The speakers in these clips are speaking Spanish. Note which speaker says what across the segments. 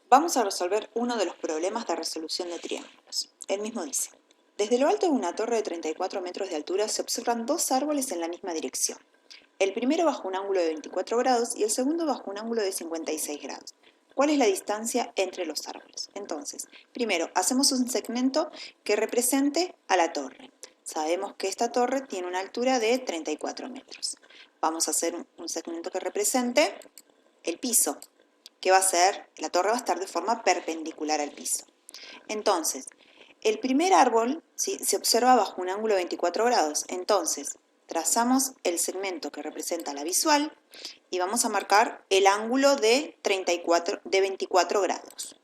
Speaker 1: Vamos a resolver uno de los problemas de resolución de triángulos. El mismo dice: desde lo alto de una torre de 34 metros de altura se observan dos árboles en la misma dirección. El primero bajo un ángulo de 24 grados y el segundo bajo un ángulo de 56 grados. ¿Cuál es la distancia entre los árboles? Entonces, primero hacemos un segmento que represente a la torre. Sabemos que esta torre tiene una altura de 34 metros. Vamos a hacer un segmento que represente el piso, que va a ser, la torre va a estar de forma perpendicular al piso. Entonces, el primer árbol, ¿sí?, se observa bajo un ángulo de 24 grados. Entonces, trazamos el segmento que representa la visual y vamos a marcar el ángulo de 24 grados.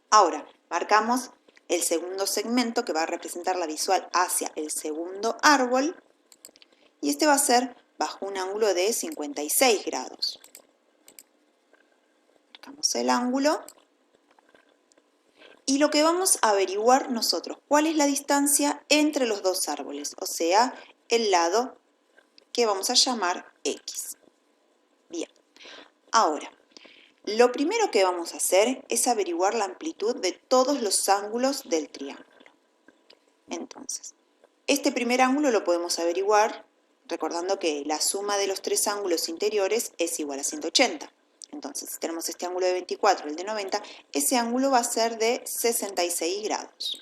Speaker 1: Ahora, marcamos el segundo segmento que va a representar la visual hacia el segundo árbol y este va a ser bajo un ángulo de 56 grados. Marcamos el ángulo y lo que vamos a averiguar nosotros, ¿cuál es la distancia entre los dos árboles? O sea, el lado que vamos a llamar X. Bien, ahora, lo primero que vamos a hacer es averiguar la amplitud de todos los ángulos del triángulo. Entonces, este primer ángulo lo podemos averiguar recordando que la suma de los tres ángulos interiores es igual a 180. Entonces, si tenemos este ángulo de 24 y el de 90, ese ángulo va a ser de 66 grados.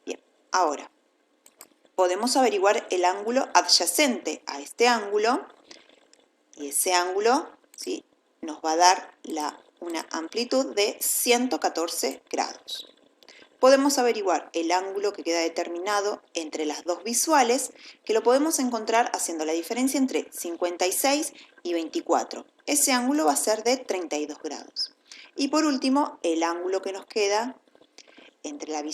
Speaker 1: Bien, ahora, podemos averiguar el ángulo adyacente a este ángulo y ese ángulo, ¿sí?, nos va a dar una amplitud de 114 grados. Podemos averiguar el ángulo que queda determinado entre las dos visuales, que lo podemos encontrar haciendo la diferencia entre 56 y 24. Ese ángulo va a ser de 32 grados. Y por último, el ángulo que nos queda entre la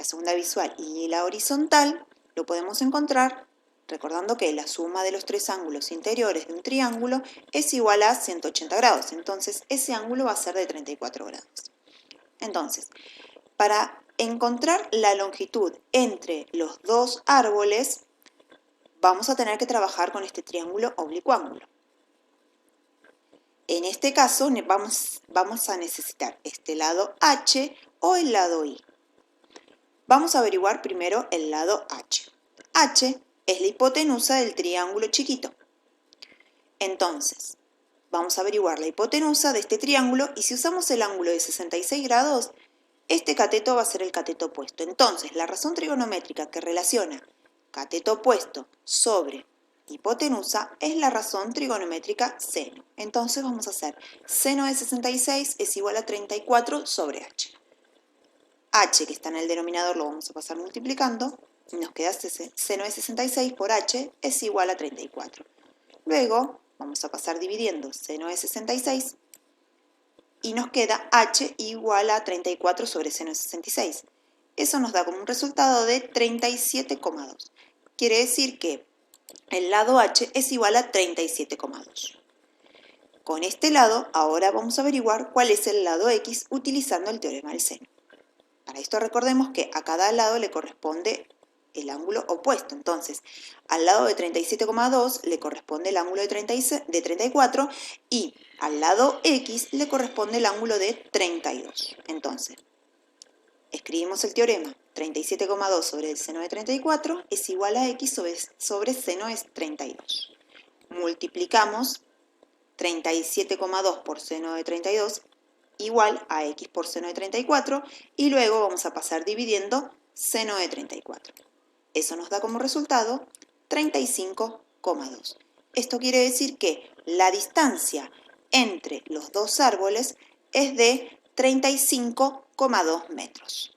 Speaker 1: segunda visual y la horizontal, lo podemos encontrar recordando que la suma de los tres ángulos interiores de un triángulo es igual a 180 grados. Entonces, ese ángulo va a ser de 34 grados. Entonces, para encontrar la longitud entre los dos árboles, vamos a tener que trabajar con este triángulo oblicuángulo. En este caso vamos a necesitar este lado H o el lado I. Vamos a averiguar primero el lado H. H es la hipotenusa del triángulo chiquito. Entonces, vamos a averiguar la hipotenusa de este triángulo y si usamos el ángulo de 66 grados, este cateto va a ser el cateto opuesto. Entonces, la razón trigonométrica que relaciona cateto opuesto sobre hipotenusa es la razón trigonométrica seno. Entonces, vamos a hacer seno de 66 es igual a 34 sobre h. H, que está en el denominador, lo vamos a pasar multiplicando y nos queda seno de 66 por h es igual a 34. Luego, vamos a pasar dividiendo seno de 66 y nos queda h igual a 34 sobre seno de 66. Eso nos da como un resultado de 37,2. Quiere decir que el lado h es igual a 37,2. Con este lado, ahora vamos a averiguar cuál es el lado x utilizando el teorema del seno. Para esto recordemos que a cada lado le corresponde el ángulo opuesto. Entonces, al lado de 37,2 le corresponde el ángulo de 34 y al lado X le corresponde el ángulo de 32. Entonces, escribimos el teorema. 37,2 sobre el seno de 34 es igual a X sobre seno de 32. Multiplicamos 37,2 por seno de 32 igual a X por seno de 34 y luego vamos a pasar dividiendo seno de 34. Eso nos da como resultado 35,2. Esto quiere decir que la distancia entre los dos árboles es de 35,2 metros.